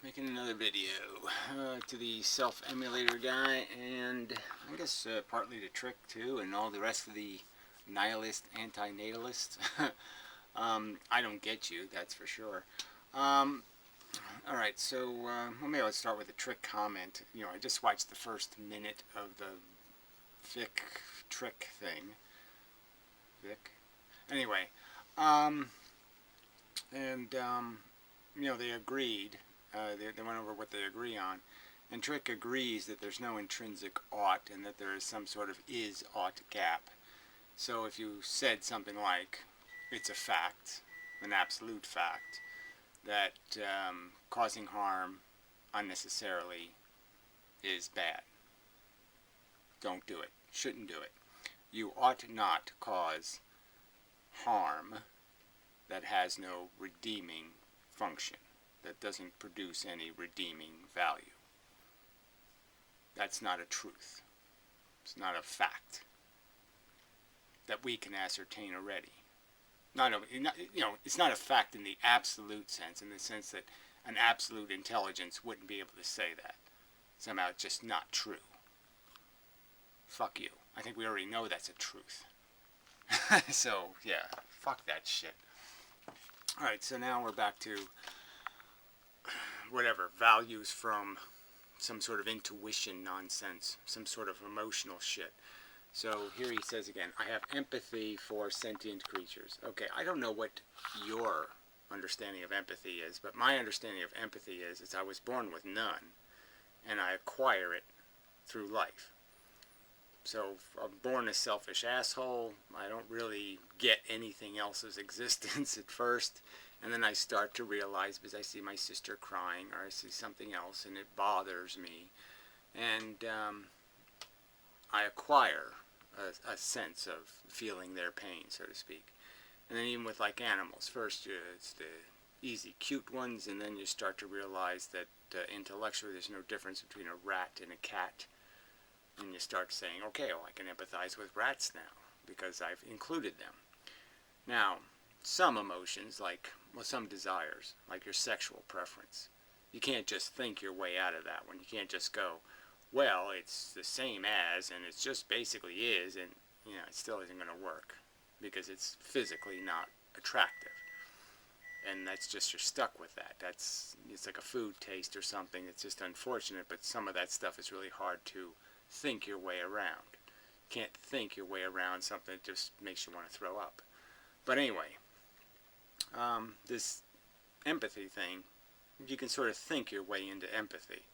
Making another video to the self-emulator guy, and I guess partly to Trick too, and all the rest of the nihilist, anti-natalist. I don't get you, that's for sure. Alright, so well, maybe let's start with a Trick comment. You know, I just watched the first minute of the Vic Trick thing. Vic? Anyway, um, and you know, they agreed. They went over what they agree on. And Trick agrees that there's no intrinsic ought and that there is some sort of is-ought gap. So if you said something like, it's a fact, an absolute fact, that causing harm unnecessarily is bad. Don't do it. Shouldn't do it. You ought not cause harm that has no redeeming function, that doesn't produce any redeeming value. That's not a truth. It's not a fact that we can ascertain already. It's not a fact in the absolute sense, in the sense that an absolute intelligence wouldn't be able to say that. Somehow it's just not true. Fuck you. I think we already know that's a truth. So, yeah, fuck that shit. Alright, so now we're back to whatever, values from some sort of intuition nonsense, some sort of emotional shit. So here he says again, I have empathy for sentient creatures. Okay, I don't know what your understanding of empathy is, but my understanding of empathy is I was born with none, and I acquire it through life. So I'm born a selfish asshole. I don't really get anything else's existence at first. And then I start to realize, because I see my sister crying or I see something else and it bothers me. And I acquire a sense of feeling their pain, so to speak. And then even with like animals, first it's the easy, cute ones, and then you start to realize that intellectually there's no difference between a rat and a cat. And you start saying, okay, well, I can empathize with rats now because I've included them. Now, some emotions, like, well, some desires, like your sexual preference, you can't just think your way out of that one. You can't just go, well, it's the same as, and it just basically is, and, you know, it still isn't going to work because it's physically not attractive. And that's just, you're stuck with that. It's like a food taste or something. It's just unfortunate, but some of that stuff is really hard to think your way around. You can't think your way around something that just makes you want to throw up. But anyway, this empathy thing, you can sort of think your way into empathy.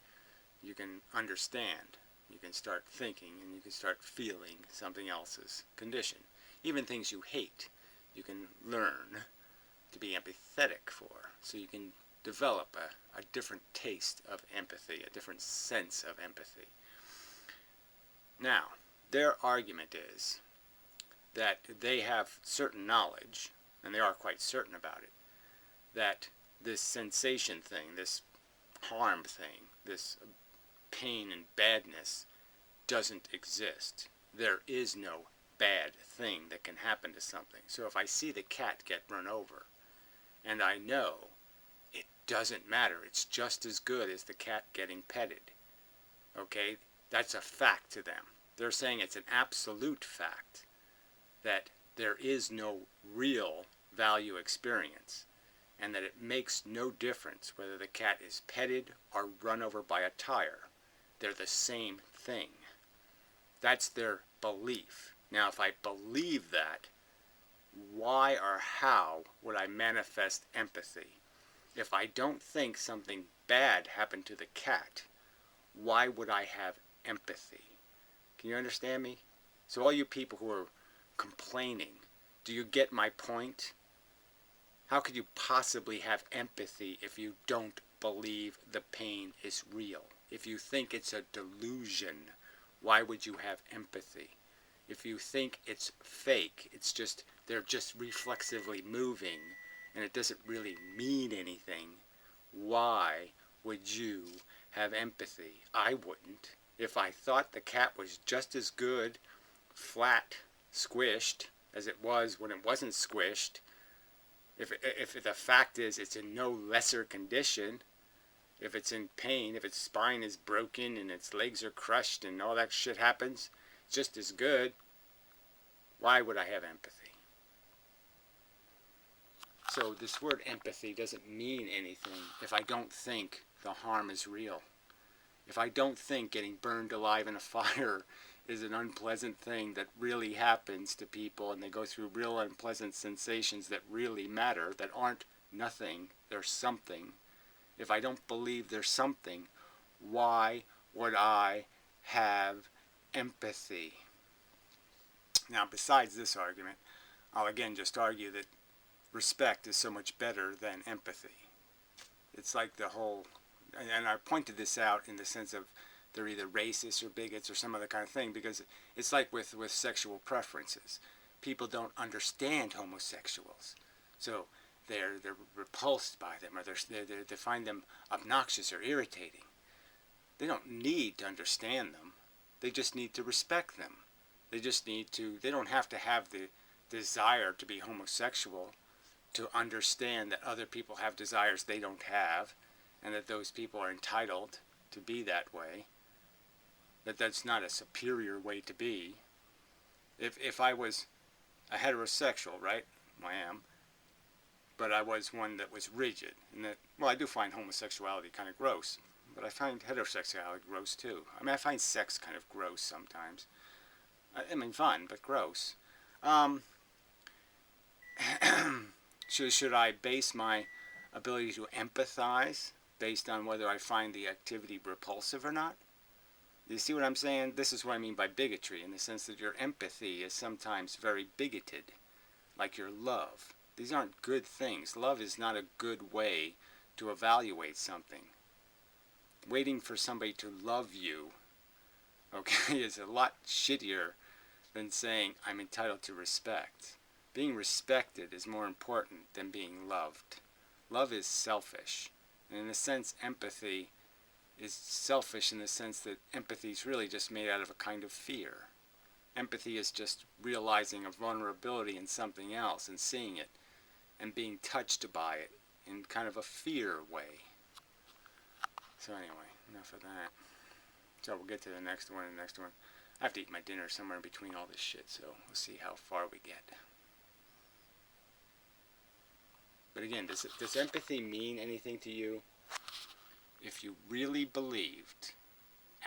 You can understand. You can start thinking and you can start feeling something else's condition. Even things you hate, you can learn to be empathetic for. So you can develop a different taste of empathy, a different sense of empathy. Now, their argument is that they have certain knowledge, and they are quite certain about it, that this sensation thing, this harm thing, this pain and badness doesn't exist. There is no bad thing that can happen to something. So if I see the cat get run over, and I know it doesn't matter, it's just as good as the cat getting petted, okay? That's a fact to them. They're saying it's an absolute fact that there is no real value experience and that it makes no difference whether the cat is petted or run over by a tire. They're the same thing. That's their belief. Now, if I believe that, why or how would I manifest empathy? If I don't think something bad happened to the cat, why would I have empathy? Can you understand me? So all you people who are complaining, do you get my point? How could you possibly have empathy if you don't believe the pain is real? If you think it's a delusion, why would you have empathy? If you think it's fake, it's just, they're just reflexively moving and it doesn't really mean anything, why would you have empathy? I wouldn't. If I thought the cat was just as good, flat, squished, as it was when it wasn't squished, if the fact is it's in no lesser condition, if it's in pain, if its spine is broken and its legs are crushed and all that shit happens, just as good, why would I have empathy? So this word empathy doesn't mean anything if I don't think the harm is real. If I don't think getting burned alive in a fire is an unpleasant thing that really happens to people and they go through real unpleasant sensations that really matter, that aren't nothing, they're something. If I don't believe there's something, why would I have empathy? Now, besides this argument, I'll again just argue that respect is so much better than empathy. It's like the whole, and I pointed this out in the sense of they're either racist or bigots or some other kind of thing, because it's like with sexual preferences. People don't understand homosexuals, so they're repulsed by them, or they find them obnoxious or irritating. They don't need to understand them. They just need to respect them. They just need to, they don't have to have the desire to be homosexual to understand that other people have desires they don't have, and that those people are entitled to be that way. That's not a superior way to be. If I was a heterosexual, right? I am. But I was one that was rigid. And that, well, I do find homosexuality kind of gross. But I find heterosexuality gross too. I mean, I find sex kind of gross sometimes. I mean, fun, but gross. Should I base my ability to empathize based on whether I find the activity repulsive or not? You see what I'm saying? This is what I mean by bigotry, in the sense that your empathy is sometimes very bigoted, like your love. These aren't good things. Love is not a good way to evaluate something. Waiting for somebody to love you, okay, is a lot shittier than saying I'm entitled to respect. Being respected is more important than being loved. Love is selfish. And in a sense, empathy is selfish in the sense that empathy is really just made out of a kind of fear. Empathy is just realizing a vulnerability in something else and seeing it and being touched by it in kind of a fear way. So anyway, enough of that. So we'll get to the next one and the next one. I have to eat my dinner somewhere in between all this shit, so we'll see how far we get. But again, does empathy mean anything to you? If you really believed,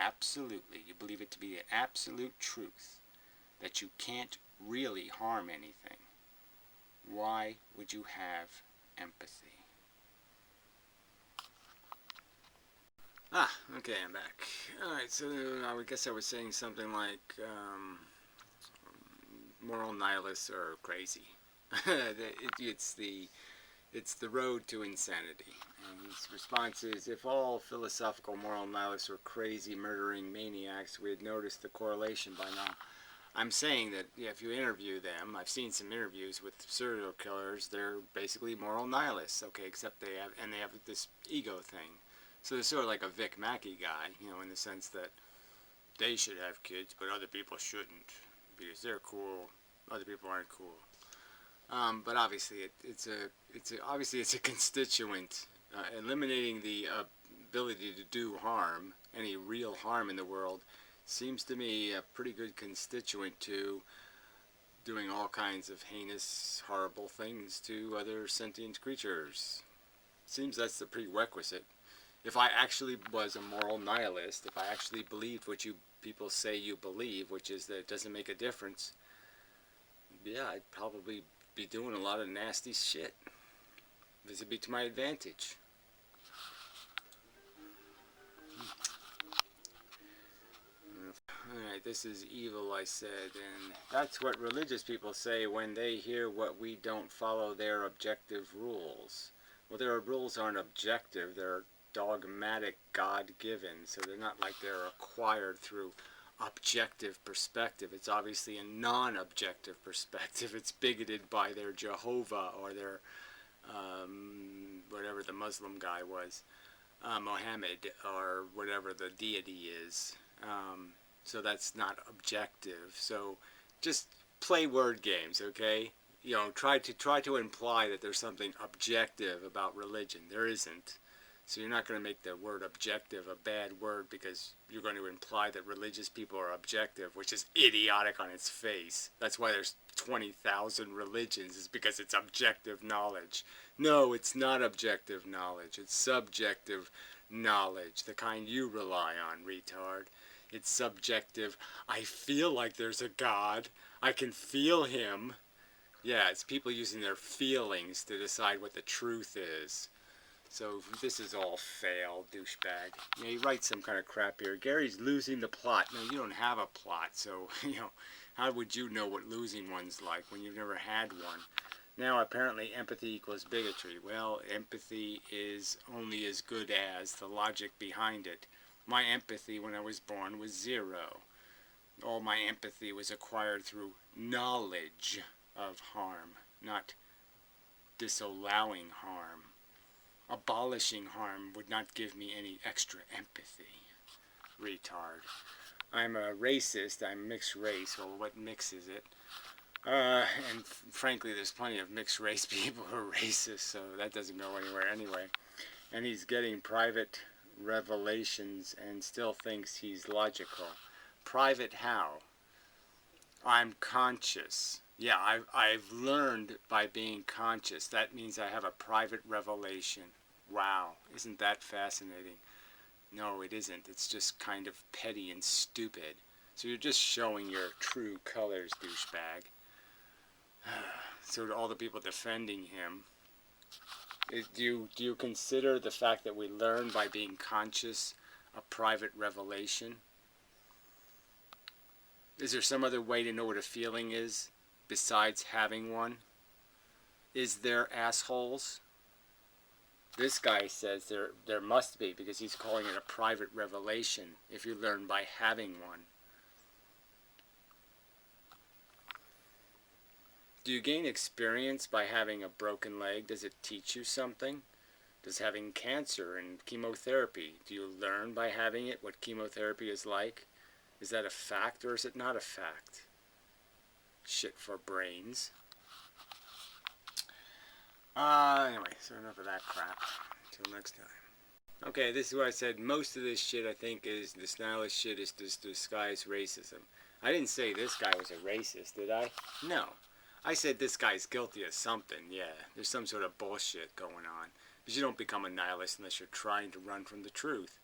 absolutely, you believe it to be an absolute truth, that you can't really harm anything, why would you have empathy? Okay, I'm back. Alright, so I guess I was saying something like, moral nihilists are crazy. It's the road to insanity. And his response is, if all philosophical moral nihilists were crazy, murdering maniacs, we'd notice the correlation by now. I'm saying that, yeah, if you interview them, I've seen some interviews with serial killers, they're basically moral nihilists, okay, except they have this ego thing. So they're sort of like a Vic Mackey guy, you know, in the sense that they should have kids, but other people shouldn't, because they're cool, other people aren't cool. But obviously, obviously it's a constituent. Eliminating the ability to do harm, any real harm in the world, seems to me a pretty good constituent to doing all kinds of heinous, horrible things to other sentient creatures. Seems that's the prerequisite. If I actually was a moral nihilist, if I actually believed what you people say you believe, which is that it doesn't make a difference, yeah, I'd probably be doing a lot of nasty shit. This would be to my advantage. Alright, this is evil, I said, and that's what religious people say when they hear what we don't follow their objective rules. Well, their rules aren't objective, they're dogmatic, God-given, so they're not like they're acquired through objective perspective. It's obviously a non-objective perspective. It's bigoted by their Jehovah or their whatever the Muslim guy was, Mohammed, or whatever the deity is. So that's not objective. So just play word games, okay? Try to imply that there's something objective about religion. There isn't. So you're not going to make the word objective a bad word because you're going to imply that religious people are objective, which is idiotic on its face. That's why there's 20,000 religions, is because it's objective knowledge. No, it's not objective knowledge. It's subjective knowledge, the kind you rely on, retard. It's subjective. I feel like there's a God. I can feel him. Yeah, it's people using their feelings to decide what the truth is. So this is all fail, douchebag. Yeah, he writes some kind of crap here. Gary's losing the plot. No, you don't have a plot, so, how would you know what losing one's like when you've never had one? Now, apparently, empathy equals bigotry. Well, empathy is only as good as the logic behind it. My empathy when I was born was 0. All my empathy was acquired through knowledge of harm, not disallowing harm. Abolishing harm would not give me any extra empathy. Retard. I'm a racist. I'm mixed race. Well, what mix is it? And frankly, there's plenty of mixed race people who are racist, so that doesn't go anywhere anyway. And he's getting private revelations and still thinks he's logical. Private how? I'm conscious. Yeah, I've learned by being conscious. That means I have a private revelation. Wow, isn't that fascinating? No, it isn't. It's just kind of petty and stupid. So you're just showing your true colors, douchebag. So to all the people defending him, do you consider the fact that we learn by being conscious a private revelation? Is there some other way to know what a feeling is besides having one? Is there, assholes? This guy says there must be, because he's calling it a private revelation if you learn by having one. Do you gain experience by having a broken leg? Does it teach you something? Does having cancer and chemotherapy, do you learn by having it what chemotherapy is like? Is that a fact or is it not a fact? Shit for brains. Anyway, so enough of that crap. Until next time. Okay, this is what I said. Most of this shit, I think, is this nihilist shit is to disguise racism. I didn't say this guy was a racist, did I? No. I said this guy's guilty of something, yeah. There's some sort of bullshit going on. Because you don't become a nihilist unless you're trying to run from the truth.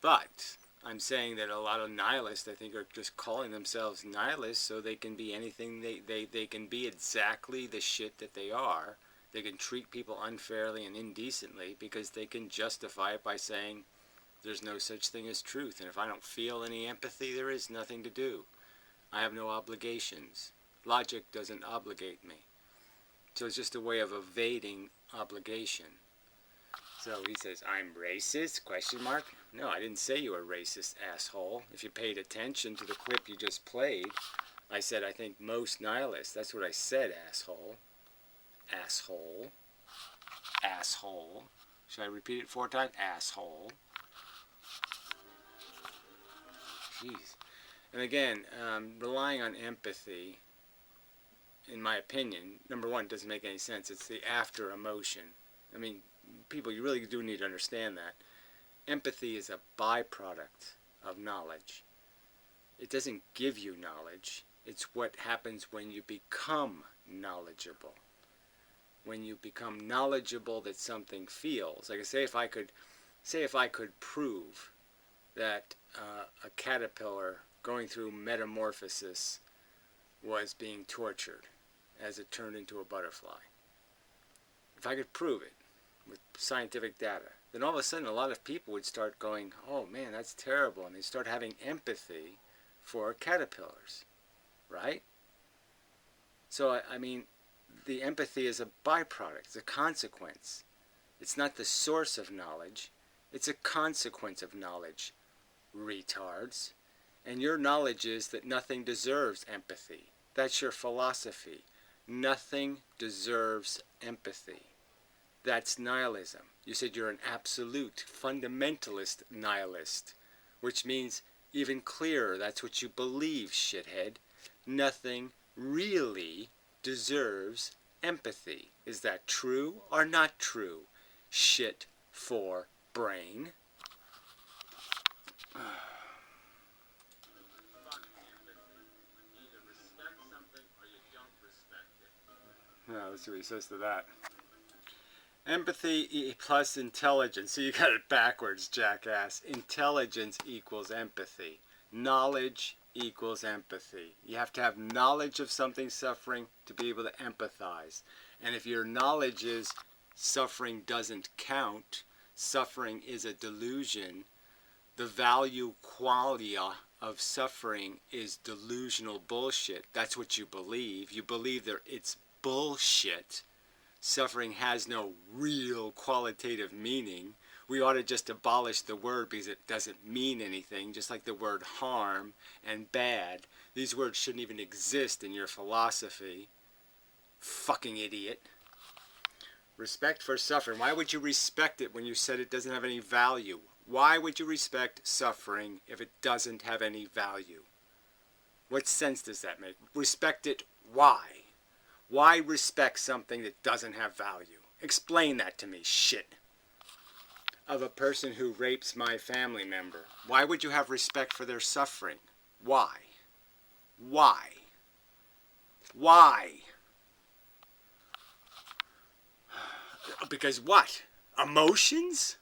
But I'm saying that a lot of nihilists, I think, are just calling themselves nihilists so they can be anything, they can be exactly the shit that they are. They can treat people unfairly and indecently because they can justify it by saying there's no such thing as truth. And if I don't feel any empathy, there is nothing to do. I have no obligations. Logic doesn't obligate me. So it's just a way of evading obligation. So he says, I'm racist? Question mark? No, I didn't say you were racist, asshole. If you paid attention to the clip you just played, I said I think most nihilists. That's what I said, asshole. Asshole. Asshole. Should I repeat it 4 times? Asshole. Jeez. And again, relying on empathy, in my opinion, number one, doesn't make any sense. It's the after emotion. I mean, people, you really do need to understand that. Empathy is a byproduct of knowledge. It doesn't give you knowledge. It's what happens when you become knowledgeable. When you become knowledgeable that something feels. Like I say, if I could prove that a caterpillar going through metamorphosis was being tortured as it turned into a butterfly. If I could prove it with scientific data, then all of a sudden a lot of people would start going, oh man, that's terrible, and they start having empathy for caterpillars, right? So, I mean, the empathy is a byproduct, it's a consequence. It's not the source of knowledge, it's a consequence of knowledge, retards. And your knowledge is that nothing deserves empathy. That's your philosophy. Nothing deserves empathy. That's nihilism. You said you're an absolute, fundamentalist nihilist, which means even clearer, that's what you believe, shithead. Nothing really deserves empathy. Is that true or not true? Shit for brain. Let's see what he says to that. Empathy plus intelligence. So you got it backwards, jackass. Intelligence equals empathy. Knowledge equals empathy. You have to have knowledge of something suffering to be able to empathize. And if your knowledge is suffering doesn't count, suffering is a delusion, the value qualia of suffering is delusional bullshit. That's what you believe. You believe that it's bullshit. Suffering has no real qualitative meaning. We ought to just abolish the word because it doesn't mean anything, just like the word harm and bad. These words shouldn't even exist in your philosophy. Fucking idiot. Respect for suffering. Why would you respect it when you said it doesn't have any value? Why would you respect suffering if it doesn't have any value? What sense does that make? Respect it, why? Why respect something that doesn't have value? Explain that to me, shit. Of a person who rapes my family member. Why would you have respect for their suffering? Why? Why? Why? Because what? Emotions?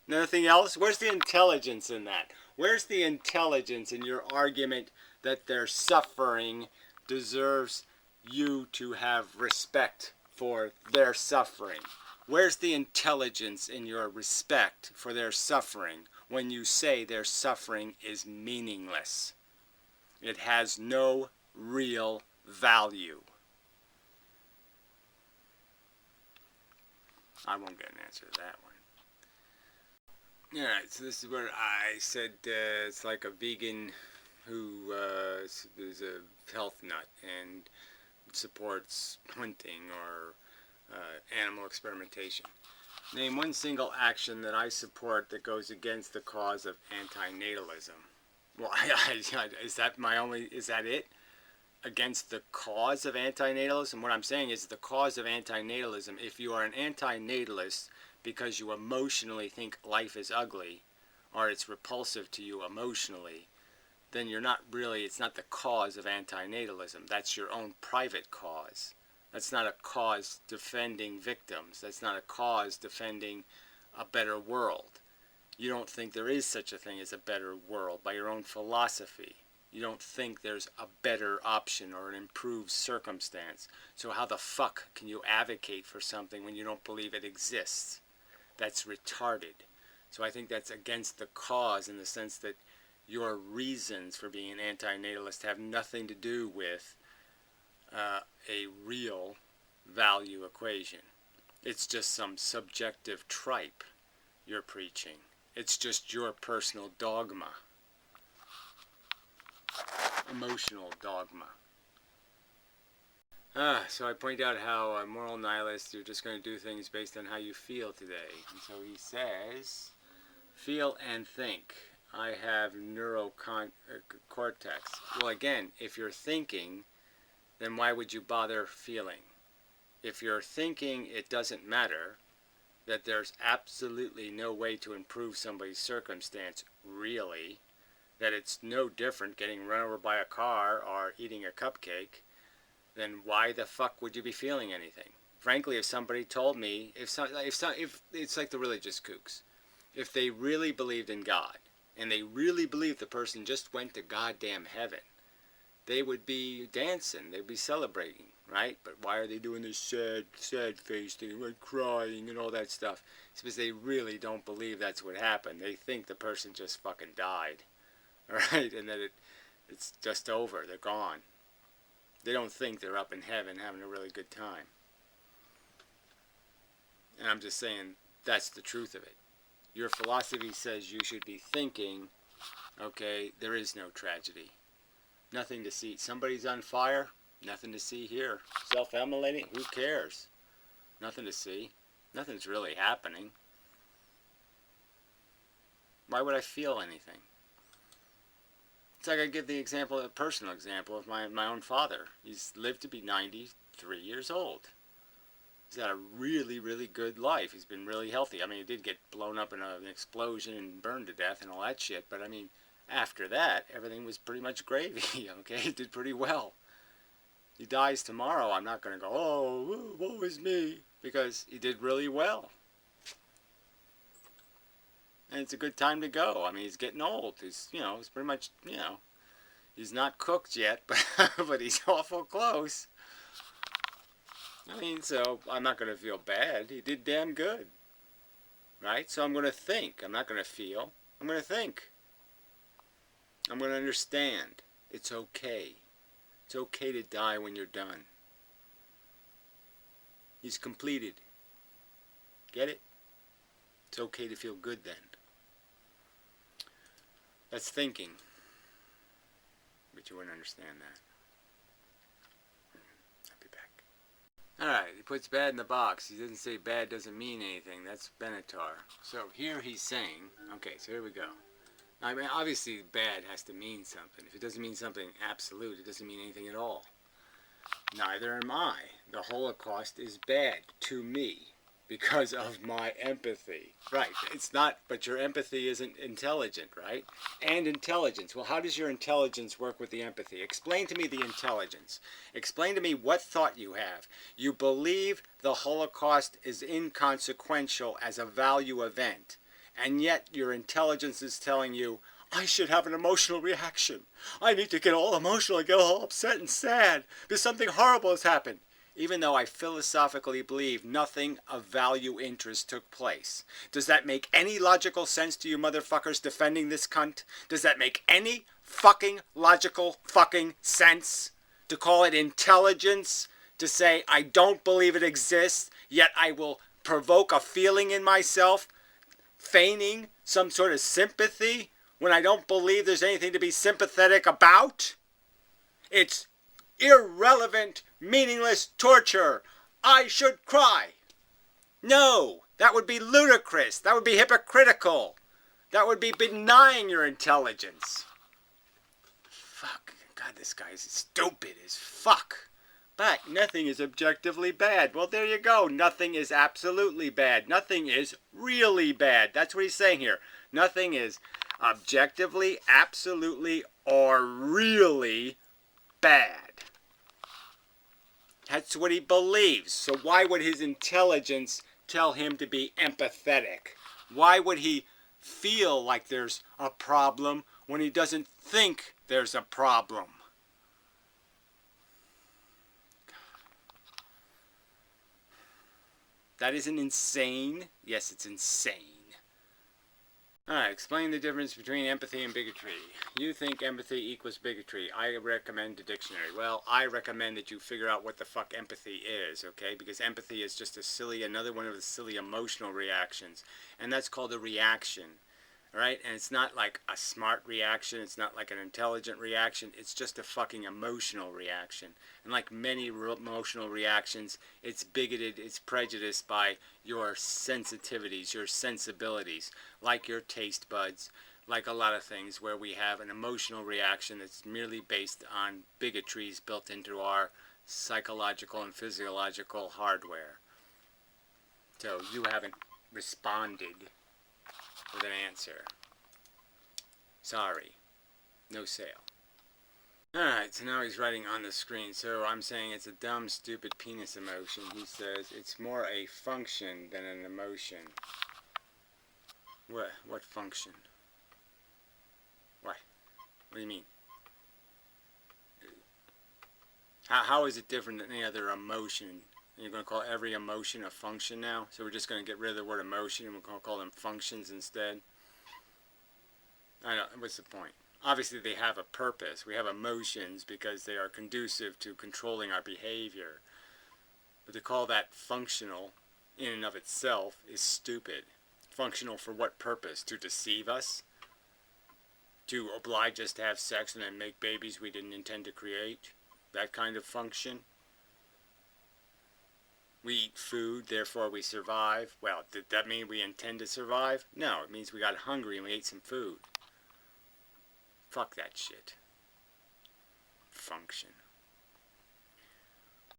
Nothing else? Where's the intelligence in that? Where's the intelligence in your argument that their suffering deserves you to have respect for their suffering? Where's the intelligence in your respect for their suffering when you say their suffering is meaningless? It has no real value. I won't get an answer to that one. Alright, so this is where I said it's like a vegan who is a health nut and supports hunting or animal experimentation. Name one single action that I support that goes against the cause of anti-natalism. Well, is that it? Against the cause of anti-natalism? What I'm saying is the cause of anti-natalism, if you are an anti-natalist because you emotionally think life is ugly or it's repulsive to you emotionally, then you're not really, it's not the cause of anti-natalism. That's your own private cause. That's not a cause defending victims. That's not a cause defending a better world. You don't think there is such a thing as a better world by your own philosophy. You don't think there's a better option or an improved circumstance. So how the fuck can you advocate for something when you don't believe it exists? That's retarded. So I think that's against the cause in the sense that your reasons for being an anti-natalist have nothing to do with a real value equation. It's just some subjective tripe you're preaching. It's just your personal dogma. Emotional dogma. So I point out how a moral nihilist, you're just going to do things based on how you feel today. And so he says, feel and think. I have neurocortex. Well, again, if you're thinking, then why would you bother feeling? If you're thinking it doesn't matter, that there's absolutely no way to improve somebody's circumstance, really, that it's no different getting run over by a car or eating a cupcake, then why the fuck would you be feeling anything? Frankly, if somebody told me, if it's like the religious kooks, if they really believed in God, and they really believed the person just went to goddamn heaven, they would be dancing, they'd be celebrating, right? But why are they doing this sad face thing, like crying and all that stuff? It's because they really don't believe that's what happened. They think the person just fucking died, right? And that it's just over, they're gone. They don't think they're up in heaven having a really good time. And I'm just saying, that's the truth of it. Your philosophy says you should be thinking, okay, there is no tragedy. Nothing to see. Somebody's on fire, nothing to see here. Self-immolating, who cares? Nothing to see. Nothing's really happening. Why would I feel anything? It's like I give the example, a personal example of my own father. He's lived to be 93 years old. He's had a really, really good life. He's been really healthy. I mean, he did get blown up in an explosion and burned to death and all that shit. But I mean, after that, everything was pretty much gravy. Okay, he did pretty well. He dies tomorrow. I'm not going to go, oh, woe is me, because he did really well. And it's a good time to go. I mean, he's getting old. He's, he's pretty much, he's not cooked yet, but he's awful close. I mean, so I'm not going to feel bad. He did damn good. Right? So I'm going to think. I'm not going to feel. I'm going to think. I'm going to understand. It's okay. It's okay to die when you're done. He's completed. Get it? It's okay to feel good then. That's thinking. But you wouldn't understand that. I'll be back. Alright, he puts bad in the box. He doesn't say bad doesn't mean anything. That's Benatar. So here he's saying, okay, so here we go. I mean, obviously bad has to mean something. If it doesn't mean something absolute, it doesn't mean anything at all. Neither am I. The Holocaust is bad to me because of my empathy. Right, it's not, but your empathy isn't intelligent, right? And intelligence. Well, how does your intelligence work with the empathy? Explain to me the intelligence. Explain to me what thought you have. You believe the Holocaust is inconsequential as a value event, and yet your intelligence is telling you, I should have an emotional reaction. I need to get all emotional and get all upset and sad because something horrible has happened. Even though I philosophically believe nothing of value interest took place. Does that make any logical sense to you motherfuckers defending this cunt? Does that make any fucking logical fucking sense? To call it intelligence? To say I don't believe it exists, yet I will provoke a feeling in myself, feigning some sort of sympathy when I don't believe there's anything to be sympathetic about? It's irrelevant, meaningless torture. I should cry. No, that would be ludicrous. That would be hypocritical. That would be denying your intelligence. Fuck. God, this guy is stupid as fuck. But nothing is objectively bad. Well, there you go. Nothing is absolutely bad. Nothing is really bad. That's what he's saying here. Nothing is objectively, absolutely, or really bad. That's what he believes. So why would his intelligence tell him to be empathetic? Why would he feel like there's a problem when he doesn't think there's a problem? That isn't insane. Yes, it's insane. Alright, explain the difference between empathy and bigotry. You think empathy equals bigotry. I recommend a dictionary. Well, I recommend that you figure out what the fuck empathy is, okay? Because empathy is just another one of the silly emotional reactions. And that's called a reaction. Alright? And it's not like a smart reaction. It's not like an intelligent reaction. It's just a fucking emotional reaction. And like many emotional reactions, it's bigoted, it's prejudiced by your sensitivities, your sensibilities, like your taste buds, like a lot of things where we have an emotional reaction that's merely based on bigotries built into our psychological and physiological hardware. So you haven't responded with an answer. Sorry. No sale. Alright, so now he's writing on the screen. So I'm saying it's a dumb, stupid penis emotion. He says it's more a function than an emotion. What function? What? What do you mean? How is it different than any other emotion? You're going to call every emotion a function now? So we're just going to get rid of the word emotion and we're going to call them functions instead? I don't, what's the point? Obviously they have a purpose. We have emotions because they are conducive to controlling our behavior. But to call that functional in and of itself is stupid. Functional for what purpose? To deceive us? To oblige us to have sex and then make babies we didn't intend to create? That kind of function? We eat food, therefore we survive. Well, did that mean we intend to survive? No, it means we got hungry and we ate some food. Fuck that shit. Function.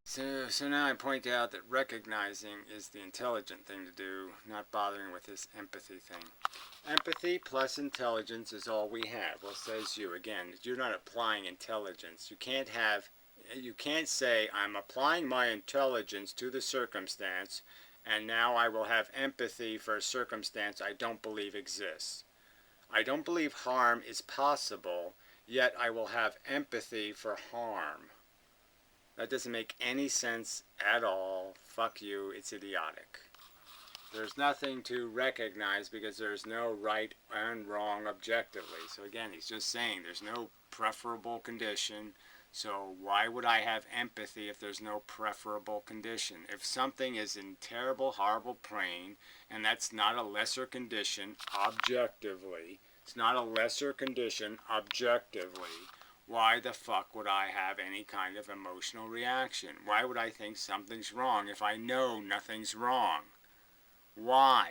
So now I point out that recognizing is the intelligent thing to do, not bothering with this empathy thing. Empathy plus intelligence is all we have. Well, says you. Again, you're not applying intelligence. You can't say, I'm applying my intelligence to the circumstance, and now I will have empathy for a circumstance I don't believe exists. I don't believe harm is possible, yet I will have empathy for harm. That doesn't make any sense at all. Fuck you, it's idiotic. There's nothing to recognize because there's no right and wrong objectively. So again, he's just saying there's no preferable condition. So why would I have empathy if there's no preferable condition? If something is in terrible, horrible pain, and that's not a lesser condition objectively, it's not a lesser condition objectively, why the fuck would I have any kind of emotional reaction? Why would I think something's wrong if I know nothing's wrong? Why?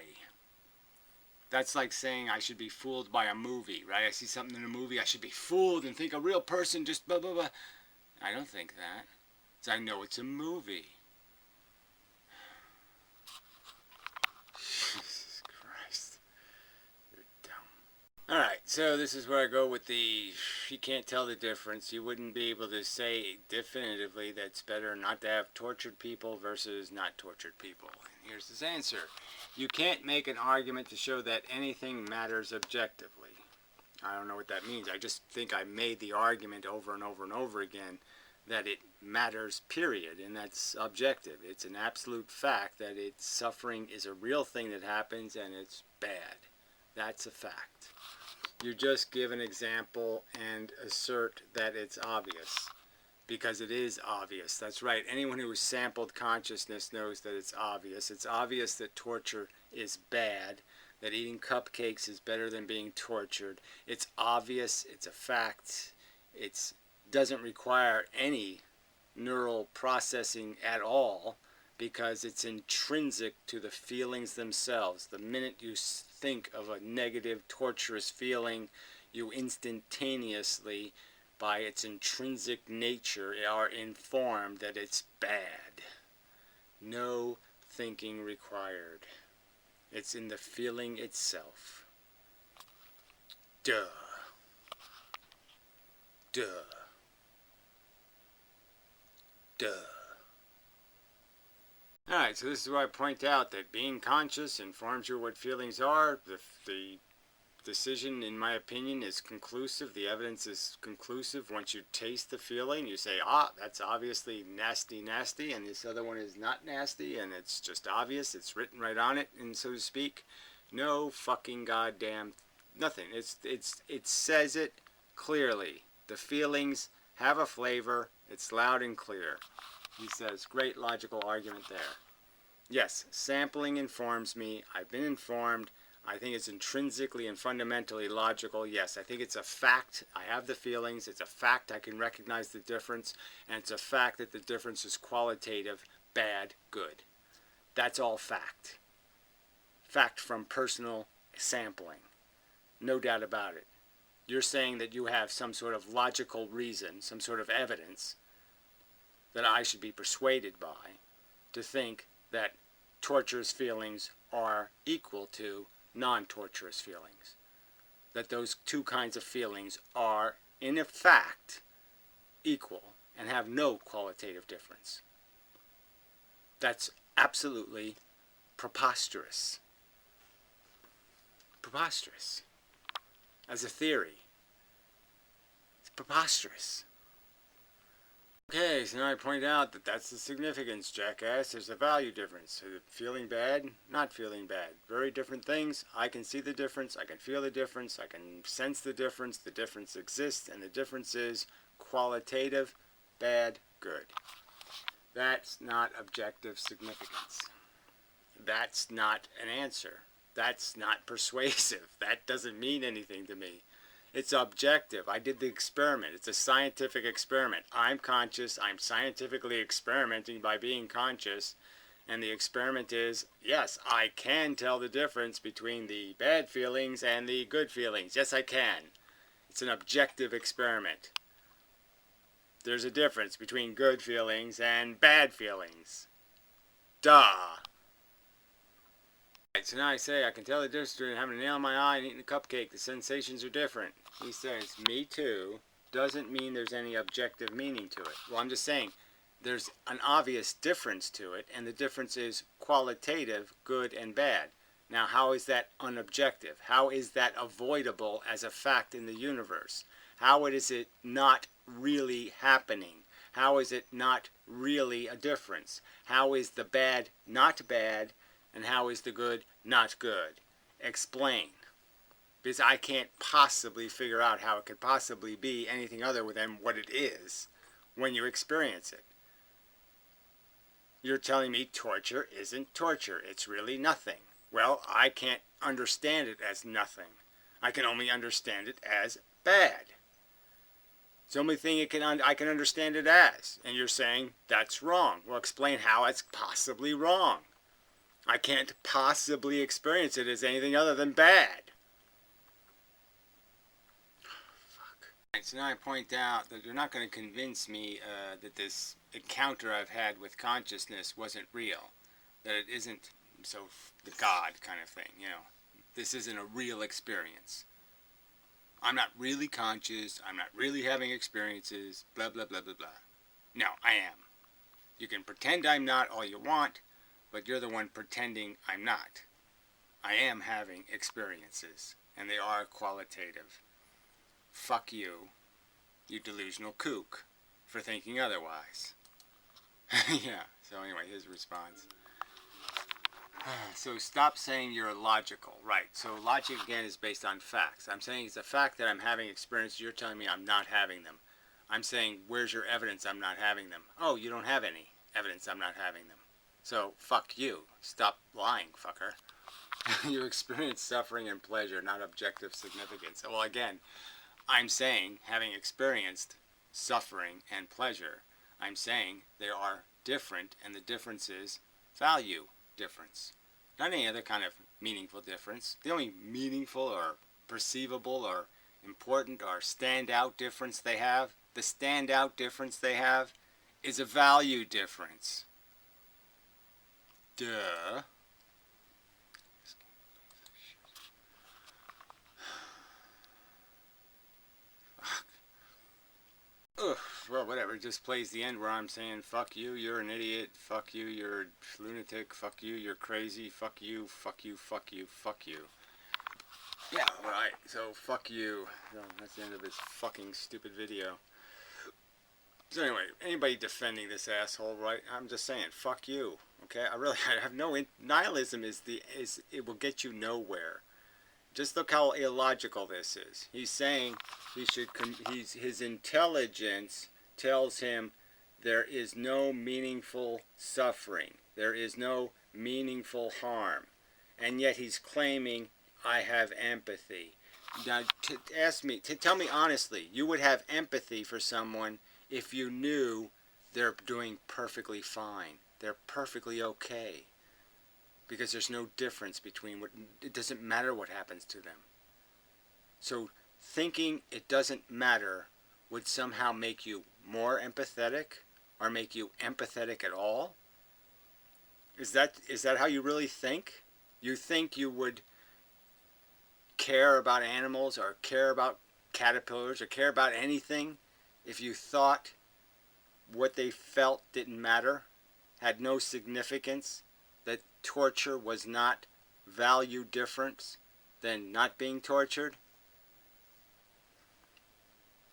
That's like saying I should be fooled by a movie, right? I see something in a movie, I should be fooled and think a real person just blah, blah, blah. I don't think that. Because I know it's a movie. Jesus Christ. You're dumb. Alright, so this is where I go with the, you can't tell the difference. You wouldn't be able to say definitively that it's better not to have tortured people versus not tortured people. And here's his answer. You can't make an argument to show that anything matters objectively. I don't know what that means. I just think I made the argument over and over and over again that it matters, period, and that's objective. It's an absolute fact that suffering is a real thing that happens and it's bad. That's a fact. You just give an example and assert that it's obvious because it is obvious. That's right. Anyone who has sampled consciousness knows that it's obvious. It's obvious that torture is bad, that eating cupcakes is better than being tortured. It's obvious, it's a fact, it doesn't require any neural processing at all because it's intrinsic to the feelings themselves. The minute you think of a negative, torturous feeling, you instantaneously, by its intrinsic nature, are informed that it's bad. No thinking required. It's in the feeling itself. Duh. Duh. Duh. Alright, so this is where I point out that being conscious informs you what feelings are. The decision, in my opinion, is conclusive. The evidence is conclusive. Once you taste the feeling, you say, that's obviously nasty, nasty, and this other one is not nasty, and it's just obvious. It's written right on it, and so to speak. No fucking goddamn nothing. It says it clearly. The feelings have a flavor. It's loud and clear. He says, great logical argument there. Yes, sampling informs me. I've been informed. I think it's intrinsically and fundamentally logical. Yes, I think it's a fact. I have the feelings. It's a fact I can recognize the difference. And it's a fact that the difference is qualitative, bad, good. That's all fact. Fact from personal sampling. No doubt about it. You're saying that you have some sort of logical reason, some sort of evidence that I should be persuaded by to think that torturous feelings are equal to non-torturous feelings. That those two kinds of feelings are, in fact, equal and have no qualitative difference. That's absolutely preposterous. Preposterous. As a theory. It's preposterous. Okay, so now I point out that that's the significance, jackass. There's a value difference. So feeling bad, not feeling bad. Very different things. I can see the difference. I can feel the difference. I can sense the difference. The difference exists, and the difference is qualitative, bad, good. That's not objective significance. That's not an answer. That's not persuasive. That doesn't mean anything to me. It's objective. I did the experiment. It's a scientific experiment. I'm conscious. I'm scientifically experimenting by being conscious. And the experiment is, yes, I can tell the difference between the bad feelings and the good feelings. Yes, I can. It's an objective experiment. There's a difference between good feelings and bad feelings. Duh. Right, so now I say I can tell the difference between having a nail in my eye and eating a cupcake. The sensations are different. He says, me too, doesn't mean there's any objective meaning to it. Well, I'm just saying there's an obvious difference to it, and the difference is qualitative, good and bad. Now, how is that unobjective? How is that avoidable as a fact in the universe? How is it not really happening? How is it not really a difference? How is the bad not bad, and how is the good not good? Explain. Because I can't possibly figure out how it could possibly be anything other than what it is when you experience it. You're telling me torture isn't torture. It's really nothing. Well, I can't understand it as nothing. I can only understand it as bad. It's the only thing I can understand it as. And you're saying that's wrong. Well, explain how it's possibly wrong. I can't possibly experience it as anything other than bad. Fuck. Right, so now I point out that you're not going to convince me that this encounter I've had with consciousness wasn't real. That it isn't so the God kind of thing, you know. This isn't a real experience. I'm not really conscious. I'm not really having experiences. Blah, blah, blah, blah, blah. No, I am. You can pretend I'm not all you want, but you're the one pretending I'm not. I am having experiences, and they are qualitative. Fuck you, you delusional kook, for thinking otherwise. Yeah, so anyway, his response. So stop saying you're logical. Right, so logic again is based on facts. I'm saying it's a fact that I'm having experiences. You're telling me I'm not having them. I'm saying, where's your evidence I'm not having them? Oh, you don't have any evidence I'm not having them. So, fuck you. Stop lying, fucker. You experience suffering and pleasure, not objective significance. Well, again, I'm saying, having experienced suffering and pleasure, I'm saying they are different, and the difference is value difference. Not any other kind of meaningful difference. The only meaningful or perceivable or important or standout difference they have, the standout difference they have, is a value difference. Duh. Ugh, well, whatever. It just plays the end where I'm saying, fuck you, you're an idiot. Fuck you, you're a lunatic. Fuck you, you're crazy. Fuck you, fuck you, fuck you, fuck you. Yeah, right. So, fuck you. So, that's the end of this fucking stupid video. So anyway, anybody defending this asshole, right? I'm just saying, fuck you. Okay, I have no nihilism it will get you nowhere. Just look how illogical this is. He's saying his intelligence tells him there is no meaningful suffering. There is no meaningful harm. And yet he's claiming I have empathy. Now, tell me honestly, you would have empathy for someone if you knew they're doing perfectly fine. They're perfectly okay. Because there's no difference between it doesn't matter what happens to them. So thinking it doesn't matter would somehow make you more empathetic or make you empathetic at all? Is that how you really think? You think you would care about animals or care about caterpillars or care about anything if you thought what they felt didn't matter, had no significance, that torture was not value difference than not being tortured?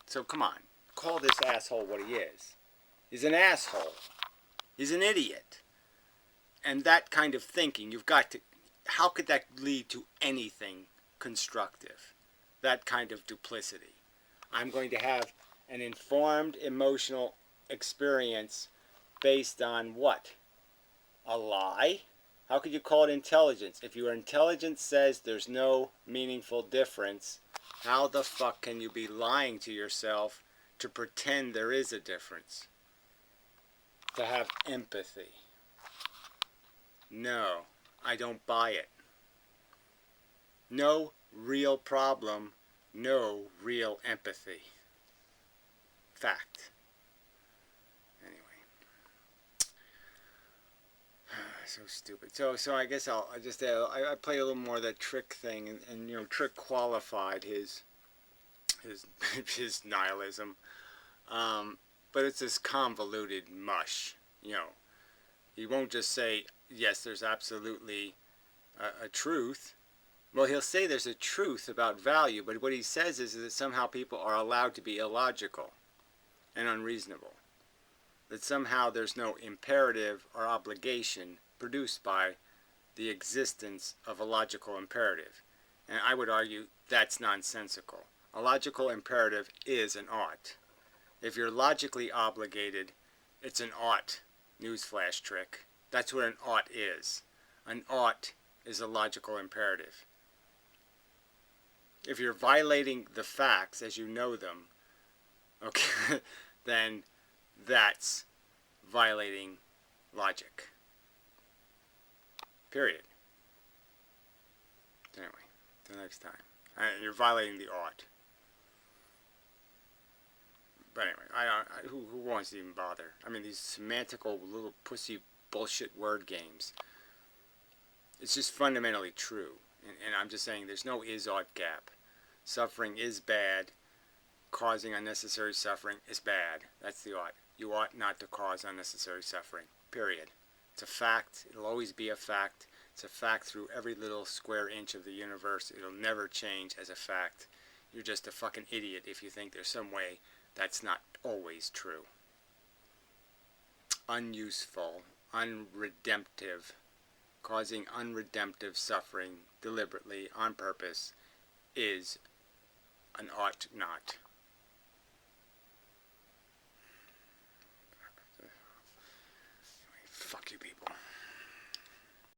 So come on, call this asshole what he is. He's an asshole. He's an idiot. And that kind of thinking, how could that lead to anything constructive? That kind of duplicity. I'm going to have an informed emotional experience based on what? A lie? How could you call it intelligence? If your intelligence says there's no meaningful difference, how the fuck can you be lying to yourself to pretend there is a difference? To have empathy. No, I don't buy it. No real problem, no real empathy. Fact. So stupid. So I guess I just I play a little more of that Trick thing, and you know, Trick qualified his his nihilism, but it's this convoluted mush. You know, he won't just say yes, there's absolutely a truth. Well, he'll say there's a truth about value, but what he says is that somehow people are allowed to be illogical and unreasonable. That somehow there's no imperative or obligation produced by the existence of a logical imperative. And I would argue that's nonsensical. A logical imperative is an ought. If you're logically obligated, it's an ought. Newsflash Trick. That's what an ought is. An ought is a logical imperative. If you're violating the facts as you know them, okay, then that's violating logic. Period. Anyway, till next time. You're violating the ought. But anyway, who wants to even bother? I mean, these semantical little pussy bullshit word games. It's just fundamentally true. And I'm just saying there's no is-ought gap. Suffering is bad. Causing unnecessary suffering is bad. That's the ought. You ought not to cause unnecessary suffering. Period. It's a fact. It'll always be a fact. It's a fact through every little square inch of the universe. It'll never change as a fact. You're just a fucking idiot if you think there's some way that's not always true. Unuseful, unredemptive, causing unredemptive suffering deliberately, on purpose, is an ought not. Fuck you people.